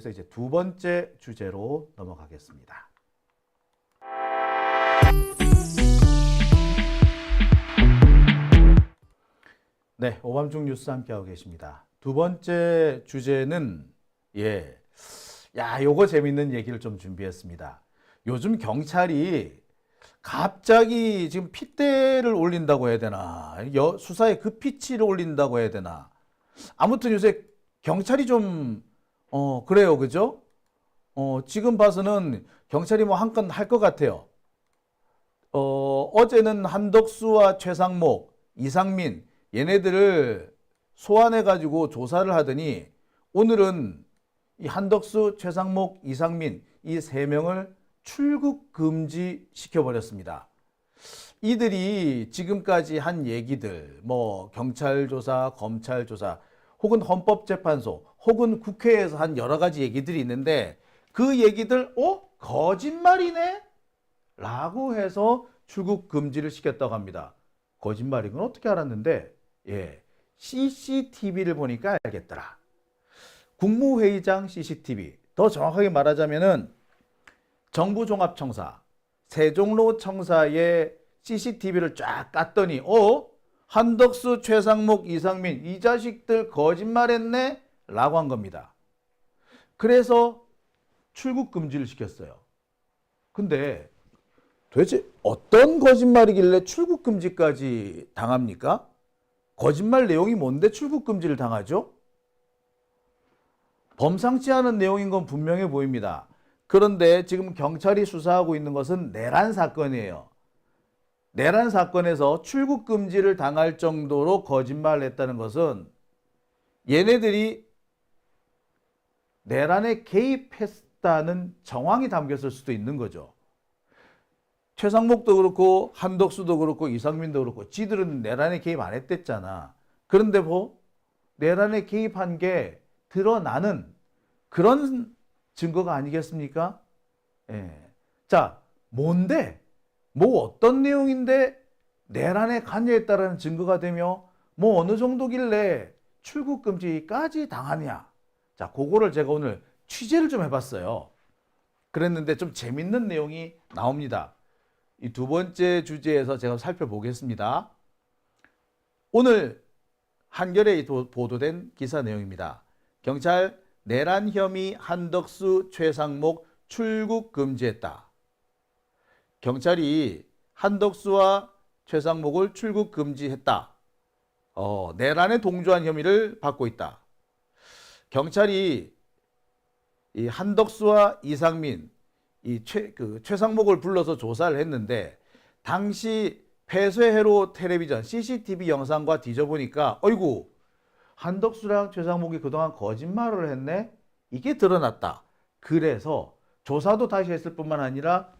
그래서 이제 두 번째 주제로 넘어가겠습니다. 네, 오밤중 뉴스 함께하고 계십니다. 두 번째 주제는 요거 재밌는 얘기를 좀 준비했습니다. 요즘 경찰이 갑자기 지금 핏대를 올린다고 해야 되나, 수사의 그 피치를 올린다고 해야 되나. 아무튼 요새 경찰이 좀 그래요, 그죠? 지금 봐서는 경찰이 뭐 한 건 할 것 같아요. 어제는 한덕수와 최상목, 이상민 얘네들을 소환해가지고 조사를 하더니 오늘은 이 한덕수, 최상목, 이상민 이 세 명을 출국 금지 시켜버렸습니다. 이들이 지금까지 한 얘기들, 뭐 경찰 조사, 검찰 조사, 혹은 헌법재판소, 혹은 국회에서 한 여러 가지 얘기들이 있는데 그 얘기들, 거짓말이네? 라고 해서 출국 금지를 시켰다고 합니다. 거짓말인 건 어떻게 알았는데, CCTV를 보니까 알겠더라. 국무회의장 CCTV, 더 정확하게 말하자면은 정부종합청사, 세종로청사의 CCTV를 쫙 깠더니 한덕수, 최상목, 이상민 이 자식들 거짓말했네? 라고 한 겁니다. 그래서 출국 금지를 시켰어요. 근데 도대체 어떤 거짓말이길래 출국 금지까지 당합니까? 거짓말 내용이 뭔데 출국 금지를 당하죠? 범상치 않은 내용인 건 분명해 보입니다. 그런데 지금 경찰이 수사하고 있는 것은 내란 사건이에요. 내란 사건에서 출국 금지를 당할 정도로 거짓말을 했다는 것은 얘네들이 내란에 개입했다는 정황이 담겼을 수도 있는 거죠. 최상목도 그렇고 한덕수도 그렇고 이상민도 그렇고 지들은 내란에 개입 안 했댔잖아. 그런데 내란에 개입한 게 드러나는 그런 증거가 아니겠습니까? 자, 뭔데? 뭐 어떤 내용인데 내란에 관여했다라는 증거가 되며 뭐 어느 정도길래 출국 금지까지 당하냐? 자, 그거를 제가 오늘 취재를 좀 해봤어요. 그랬는데 좀 재밌는 내용이 나옵니다. 이 두 번째 주제에서 제가 살펴보겠습니다. 오늘 한겨레에 보도된 기사 내용입니다. 경찰 내란 혐의 한덕수, 최상목 출국 금지했다. 경찰이 한덕수와 최상목을 출국 금지했다. 내란에 동조한 혐의를 받고 있다. 경찰이 이 한덕수와 이상민, 최상목을 불러서 조사를 했는데 당시 폐쇄회로 텔레비전 CCTV 영상과 뒤져보니까 어이구 한덕수랑 최상목이 그동안 거짓말을 했네? 이게 드러났다. 그래서 조사도 다시 했을 뿐만 아니라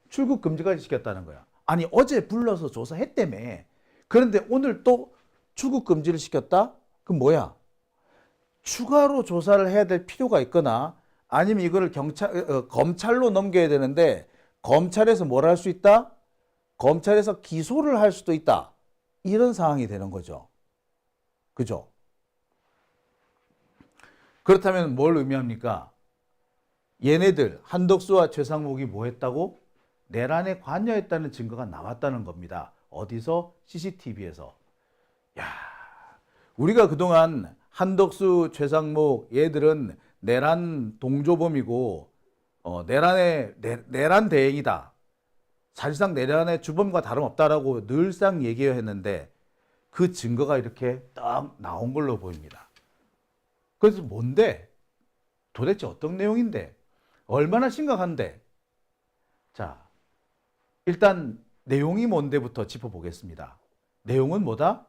출국 금지까지 시켰다는 거야. 아니 어제 불러서 조사했다며. 그런데 오늘 또 출국 금지를 시켰다? 그럼 뭐야? 추가로 조사를 해야 될 필요가 있거나 아니면 이거를 검찰로 넘겨야 되는데 검찰에서 뭘 할 수 있다? 검찰에서 기소를 할 수도 있다. 이런 상황이 되는 거죠. 그죠? 그렇다면 뭘 의미합니까? 얘네들 한덕수와 최상목이 뭐 했다고? 내란에 관여했다는 증거가 나왔다는 겁니다. 어디서? CCTV에서. 우리가 그동안 한덕수, 최상목 얘들은 내란 동조범이고 내란 대행이다. 사실상 내란의 주범과 다름없다라고 늘상 얘기했는데 그 증거가 이렇게 딱 나온 걸로 보입니다. 그래서 뭔데? 도대체 어떤 내용인데? 얼마나 심각한데? 자, 일단 내용이 뭔데부터 짚어보겠습니다. 내용은 뭐다?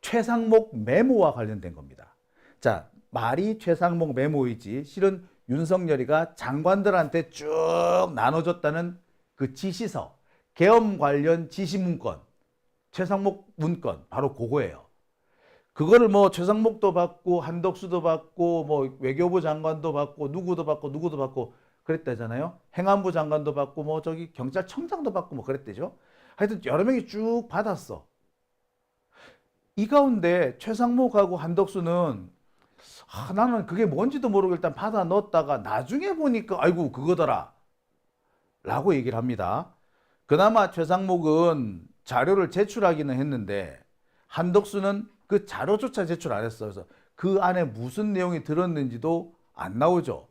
최상목 메모와 관련된 겁니다. 자, 말이 최상목 메모이지 실은 윤석열이가 장관들한테 쭉 나눠줬다는 그 지시서, 계엄 관련 지시문건, 최상목 문건, 바로 그거예요. 그거를 뭐 최상목도 받고 한덕수도 받고 뭐 외교부 장관도 받고 누구도 받고 그랬다잖아요. 행안부 장관도 받고 뭐 저기 경찰청장도 받고 뭐 그랬대죠. 하여튼 여러 명이 쭉 받았어. 이 가운데 최상목하고 한덕수는 나는 그게 뭔지도 모르고 일단 받아 넣었다가 나중에 보니까 아이고 그거더라 라고 얘기를 합니다. 그나마 최상목은 자료를 제출하기는 했는데 한덕수는 그 자료조차 제출 안 했어요. 그래서 그 안에 무슨 내용이 들었는지도 안 나오죠.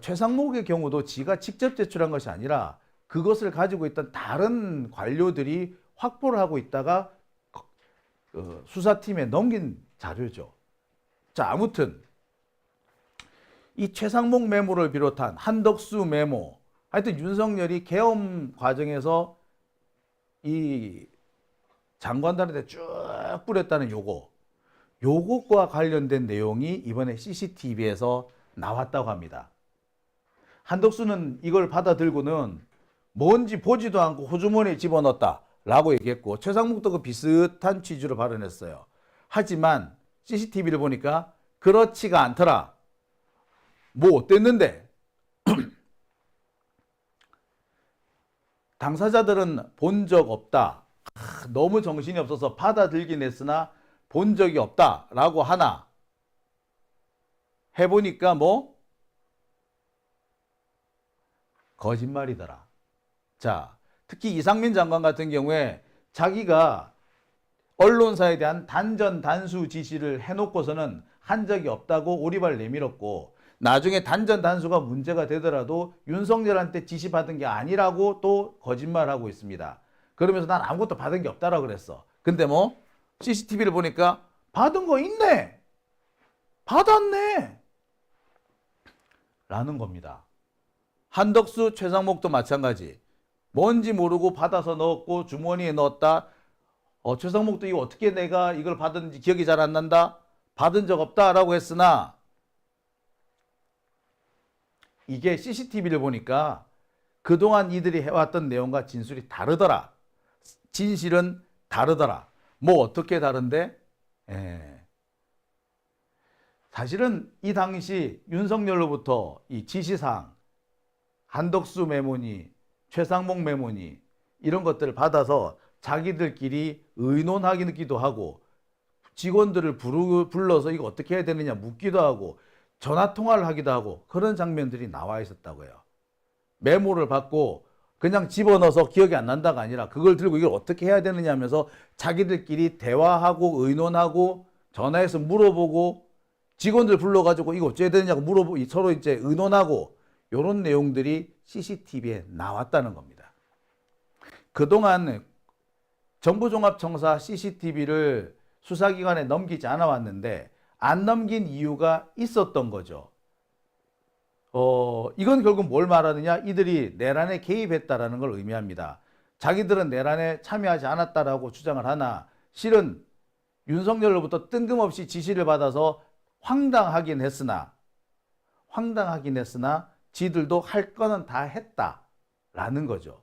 최상목의 경우도 지가 직접 제출한 것이 아니라 그것을 가지고 있던 다른 관료들이 확보를 하고 있다가 수사팀에 넘긴 자료죠. 자, 아무튼 이 최상목 메모를 비롯한 한덕수 메모, 하여튼 윤석열이 계엄 과정에서 이 장관들한테 쭉 뿌렸다는 요것과 관련된 내용이 이번에 CCTV에서 나왔다고 합니다. 한덕수는 이걸 받아들고는 뭔지 보지도 않고 호주머니에 집어넣었다 라고 얘기했고, 최상목도 그 비슷한 취지로 발언했어요. 하지만 CCTV를 보니까 그렇지가 않더라. 뭐 어땠는데? 당사자들은 본 적 없다. 너무 정신이 없어서 받아들긴 했으나 본 적이 없다 라고 하나, 해보니까 뭐 거짓말이더라. 자, 특히 이상민 장관 같은 경우에 자기가 언론사에 대한 단전 단수 지시를 해놓고서는 한 적이 없다고 오리발 내밀었고, 나중에 단전 단수가 문제가 되더라도 윤석열한테 지시받은 게 아니라고 또 거짓말하고 있습니다. 그러면서 난 아무것도 받은 게 없다라고 그랬어. 근데 뭐 CCTV를 보니까 받은 거 있네, 받았네 라는 겁니다. 한덕수, 최상목도 마찬가지. 뭔지 모르고 받아서 넣었고 주머니에 넣었다. 최상목도 이거 어떻게 내가 이걸 받았는지 기억이 잘 안 난다, 받은 적 없다라고 했으나, 이게 CCTV를 보니까 그동안 이들이 해왔던 내용과 진술이 다르더라. 진실은 다르더라. 뭐 어떻게 다른데? 사실은 이 당시 윤석열로부터 이 지시사항, 한덕수 메모니, 최상목 메모니 이런 것들을 받아서 자기들끼리 의논하기도 하고, 직원들을 불러서 이거 어떻게 해야 되느냐 묻기도 하고, 전화 통화를 하기도 하고, 그런 장면들이 나와 있었다고요. 메모를 받고 그냥 집어넣어서 기억이 안 난다가 아니라 그걸 들고 이걸 어떻게 해야 되느냐 하면서 자기들끼리 대화하고 의논하고 전화해서 물어보고, 직원들 불러가지고 이거 어찌해야 되느냐고 물어보고 서로 이제 의논하고, 이런 내용들이 CCTV에 나왔다는 겁니다. 그동안 정부종합청사 CCTV를 수사기관에 넘기지 않아 왔는데 안 넘긴 이유가 있었던 거죠. 이건 결국 뭘 말하느냐? 이들이 내란에 개입했다라는 걸 의미합니다. 자기들은 내란에 참여하지 않았다라고 주장을 하나, 실은 윤석열로부터 뜬금없이 지시를 받아서 황당하긴 했으나 지들도 할 거는 다 했다라는 거죠.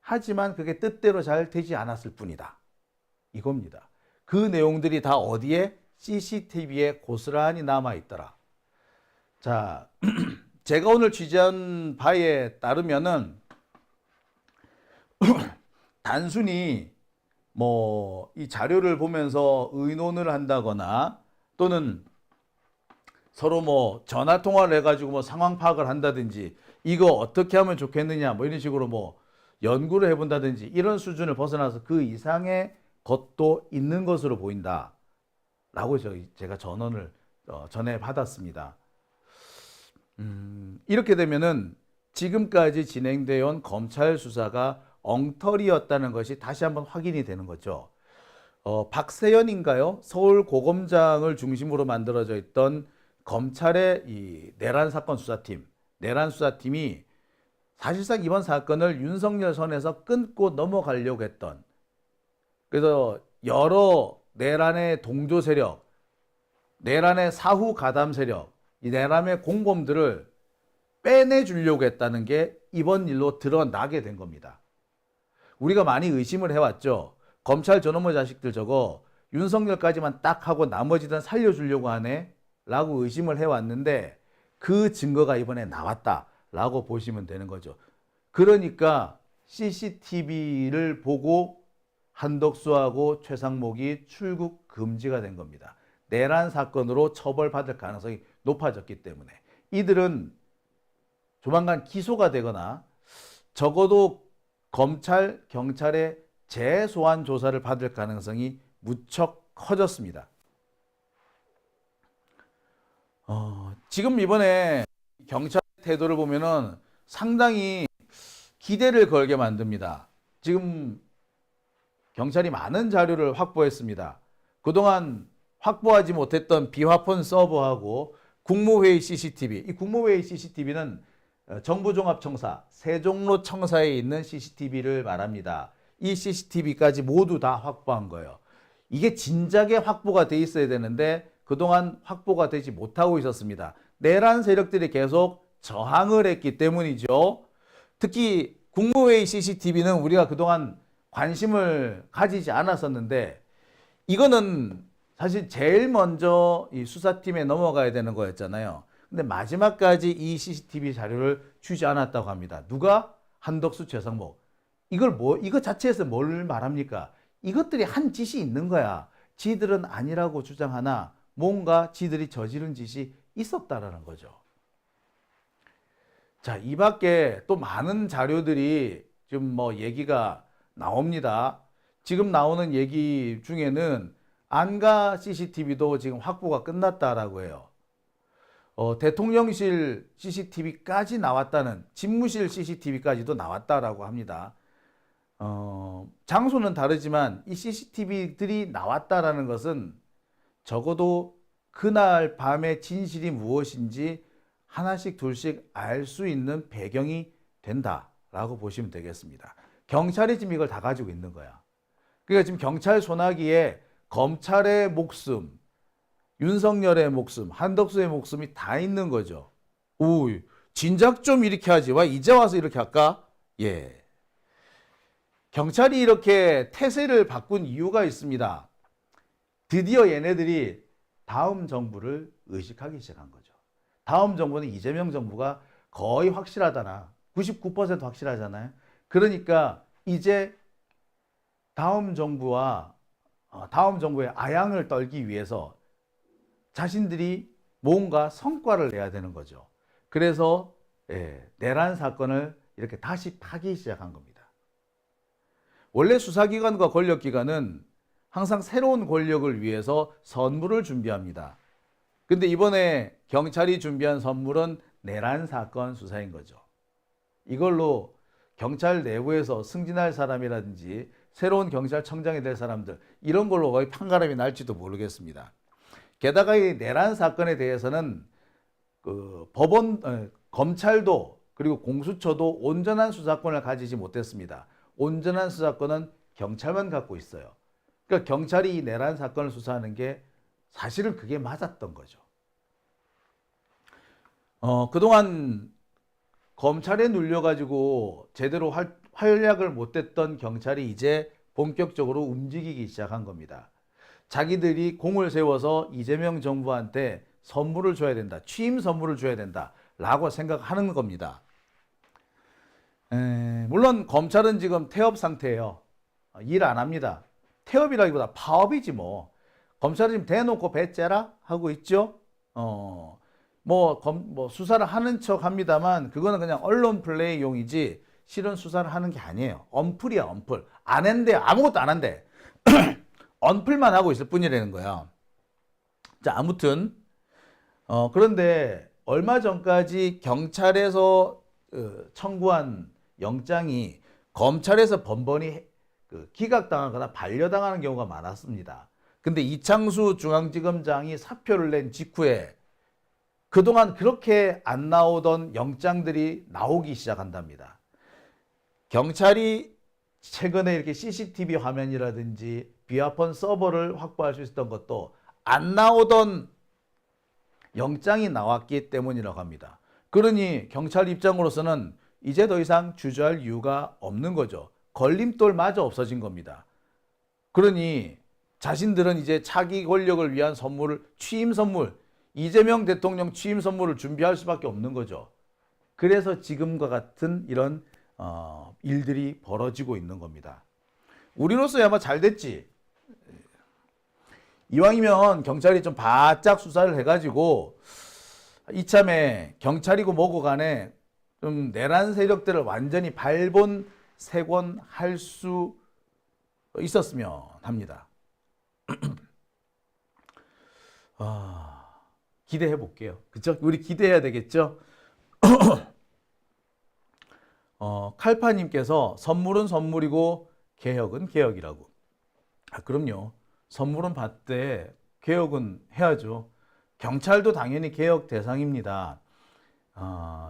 하지만 그게 뜻대로 잘 되지 않았을 뿐이다, 이겁니다. 그 내용들이 다 어디에? CCTV에 고스란히 남아있더라. 자, 제가 오늘 취재한 바에 따르면은 단순히 뭐 이 자료를 보면서 의논을 한다거나, 또는 서로 뭐 전화 통화를 해가지고 뭐 상황 파악을 한다든지, 이거 어떻게 하면 좋겠느냐 뭐 이런 식으로 뭐 연구를 해본다든지, 이런 수준을 벗어나서 그 이상의 것도 있는 것으로 보인다 라고 제가 전언을 전해 받았습니다. 이렇게 되면은 지금까지 진행되어 온 검찰 수사가 엉터리였다는 것이 다시 한번 확인이 되는 거죠. 박세연인가요? 서울고검장을 중심으로 만들어져 있던 검찰의 이 내란 사건 수사팀, 내란 수사팀이 사실상 이번 사건을 윤석열 선에서 끊고 넘어가려고 했던, 그래서 여러 내란의 동조 세력, 내란의 사후 가담 세력, 이 내란의 공범들을 빼내주려고 했다는 게 이번 일로 드러나게 된 겁니다. 우리가 많이 의심을 해왔죠. 검찰 저놈의 자식들 저거 윤석열까지만 딱 하고 나머지는 살려주려고 하네 라고 의심을 해왔는데, 그 증거가 이번에 나왔다라고 보시면 되는 거죠. 그러니까 CCTV를 보고 한덕수하고 최상목이 출국 금지가 된 겁니다. 내란 사건으로 처벌받을 가능성이 높아졌기 때문에 이들은 조만간 기소가 되거나 적어도 검찰, 경찰의 재소환 조사를 받을 가능성이 무척 커졌습니다. 지금 이번에 경찰 태도를 보면은 상당히 기대를 걸게 만듭니다. 지금 경찰이 많은 자료를 확보했습니다. 그동안 확보하지 못했던 비화폰 서버하고 국무회의 CCTV, 이 국무회의 CCTV는 정부종합청사, 세종로청사에 있는 CCTV를 말합니다. 이 CCTV까지 모두 다 확보한 거예요. 이게 진작에 확보가 돼 있어야 되는데 그동안 확보가 되지 못하고 있었습니다. 내란 세력들이 계속 저항을 했기 때문이죠. 특히 국무회의 CCTV는 우리가 그동안 관심을 가지지 않았었는데 이거는 사실 제일 먼저 이 수사팀에 넘어가야 되는 거였잖아요. 근데 마지막까지 이 CCTV 자료를 주지 않았다고 합니다. 누가? 한덕수, 최상목. 이거 자체에서 뭘 말합니까? 이것들이 한 짓이 있는 거야. 지들은 아니라고 주장하나 뭔가 지들이 저지른 짓이 있었다라는 거죠. 자, 이 밖에 또 많은 자료들이 지금 뭐 얘기가 나옵니다. 지금 나오는 얘기 중에는 안가 CCTV도 지금 확보가 끝났다라고 해요. 대통령실 CCTV까지 나왔다는, 집무실 CCTV까지도 나왔다라고 합니다. 장소는 다르지만 이 CCTV들이 나왔다라는 것은 적어도 그날 밤의 진실이 무엇인지 하나씩 둘씩 알 수 있는 배경이 된다라고 보시면 되겠습니다. 경찰이 지금 이걸 다 가지고 있는 거야. 그러니까 지금 경찰 소나기에 검찰의 목숨, 윤석열의 목숨, 한덕수의 목숨이 다 있는 거죠. 오, 진작 좀 이렇게 하지. 와, 이제 와서 이렇게 할까? 예. 경찰이 이렇게 태세를 바꾼 이유가 있습니다. 드디어 얘네들이 다음 정부를 의식하기 시작한 거죠. 다음 정부는 이재명 정부가 거의 확실하다나 99% 확실하잖아요. 그러니까 이제 다음 정부의 아양을 떨기 위해서 자신들이 뭔가 성과를 내야 되는 거죠. 그래서 내란 사건을 이렇게 다시 파기 시작한 겁니다. 원래 수사기관과 권력기관은 항상 새로운 권력을 위해서 선물을 준비합니다. 근데 이번에 경찰이 준비한 선물은 내란 사건 수사인 거죠. 이걸로 경찰 내부에서 승진할 사람이라든지 새로운 경찰청장이 될 사람들, 이런 걸로 거의 판가름이 날지도 모르겠습니다. 게다가 이 내란 사건에 대해서는 검찰도 그리고 공수처도 온전한 수사권을 가지지 못했습니다. 온전한 수사권은 경찰만 갖고 있어요. 그러니까 경찰이 이 내란 사건을 수사하는 게 사실은 그게 맞았던 거죠. 그동안 검찰에 눌려가지고 제대로 활약을 못했던 경찰이 이제 본격적으로 움직이기 시작한 겁니다. 자기들이 공을 세워서 이재명 정부한테 선물을 줘야 된다. 취임 선물을 줘야 된다. 라고 생각하는 겁니다. 물론 검찰은 지금 태업 상태예요. 일 안 합니다. 태업이라기보다 파업이지 뭐. 검찰은 지금 대놓고 배째라 하고 있죠. 수사를 하는 척 합니다만 그거는 그냥 언론 플레이용이지 실은 수사를 하는 게 아니에요. 언플이야, 언플. 안 했는데 아무것도 안 한대. 언플만 하고 있을 뿐이라는 거야. 자, 아무튼 그런데 얼마 전까지 경찰에서 청구한 영장이 검찰에서 번번이 기각당하거나 반려당하는 경우가 많았습니다. 근데 이창수 중앙지검장이 사표를 낸 직후에 그동안 그렇게 안 나오던 영장들이 나오기 시작한답니다. 경찰이 최근에 이렇게 CCTV 화면이라든지 비화폰 서버를 확보할 수 있었던 것도 안 나오던 영장이 나왔기 때문이라고 합니다. 그러니 경찰 입장으로서는 이제 더 이상 주저할 이유가 없는 거죠. 걸림돌마저 없어진 겁니다. 그러니 자신들은 이제 차기 권력을 위한 선물을, 취임 선물, 이재명 대통령 취임 선물을 준비할 수밖에 없는 거죠. 그래서 지금과 같은 이런 일들이 벌어지고 있는 겁니다. 우리로서야 아마 잘 됐지. 이왕이면 경찰이 좀 바짝 수사를 해가지고 이참에 경찰이고 뭐고 간에 좀 내란 세력들을 완전히 발본색원할 수 있었으면 합니다. 기대해 볼게요. 그쵸? 우리 기대해야 되겠죠? 칼파님께서 선물은 선물이고 개혁은 개혁이라고. 그럼요. 선물은 받되 개혁은 해야죠. 경찰도 당연히 개혁 대상입니다.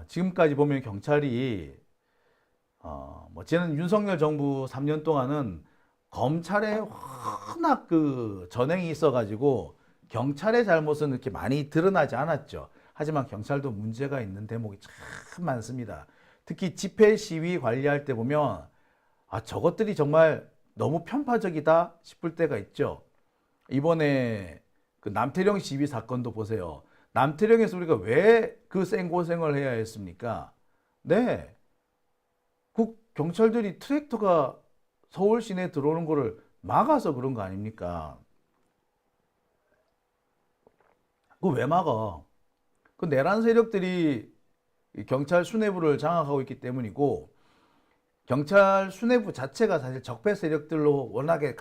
지금까지 보면 경찰이 저는 윤석열 정부 3년 동안은 검찰에 워낙 그 전횡이 있어가지고 경찰의 잘못은 이렇게 많이 드러나지 않았죠. 하지만 경찰도 문제가 있는 대목이 참 많습니다. 특히 집회 시위 관리할 때 보면 저것들이 정말 너무 편파적이다 싶을 때가 있죠. 이번에 그 남태령 시위 사건도 보세요. 남태령에서 우리가 왜 그 생고생을 해야 했습니까? 네. 그 경찰들이 트랙터가 서울 시내에 들어오는 거를 막아서 그런 거 아닙니까? 그거 왜 막아? 그 내란 세력들이 경찰 수뇌부를 장악하고 있기 때문이고, 경찰 수뇌부 자체가 사실 적폐 세력들로 워낙에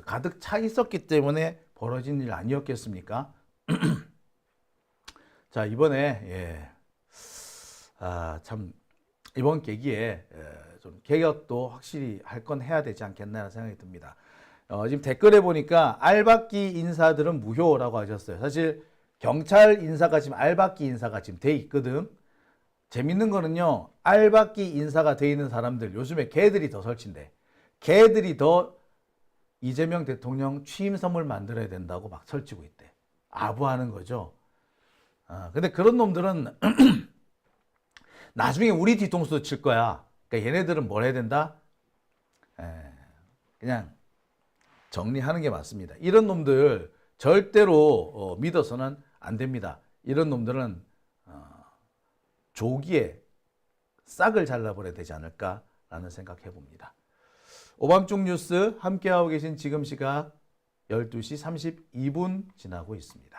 가득 차 있었기 때문에 벌어진 일 아니었겠습니까? 자, 이번에 참 이번 계기에 좀 개혁도 확실히 할 건 해야 되지 않겠나 생각이 듭니다. 지금 댓글에 보니까 알박기 인사들은 무효라고 하셨어요. 사실 경찰 인사가 지금 알박기 인사가 지금 돼 있거든. 재밌는 거는요, 알박기 인사가 돼 있는 사람들 요즘에 걔들이 더 설친대. 걔들이 더 이재명 대통령 취임 선물 만들어야 된다고 막 설치고 있대. 아부하는 거죠. 근데 그런 놈들은 나중에 우리 뒤통수 칠 거야. 그러니까 얘네들은 뭘 해야 된다? 그냥 정리하는 게 맞습니다. 이런 놈들 절대로 믿어서는 안 됩니다. 이런 놈들은 조기에 싹을 잘라버려야 되지 않을까라는 생각해 봅니다. 오밤중 뉴스 함께하고 계신 지금 시각 12시 32분 지나고 있습니다.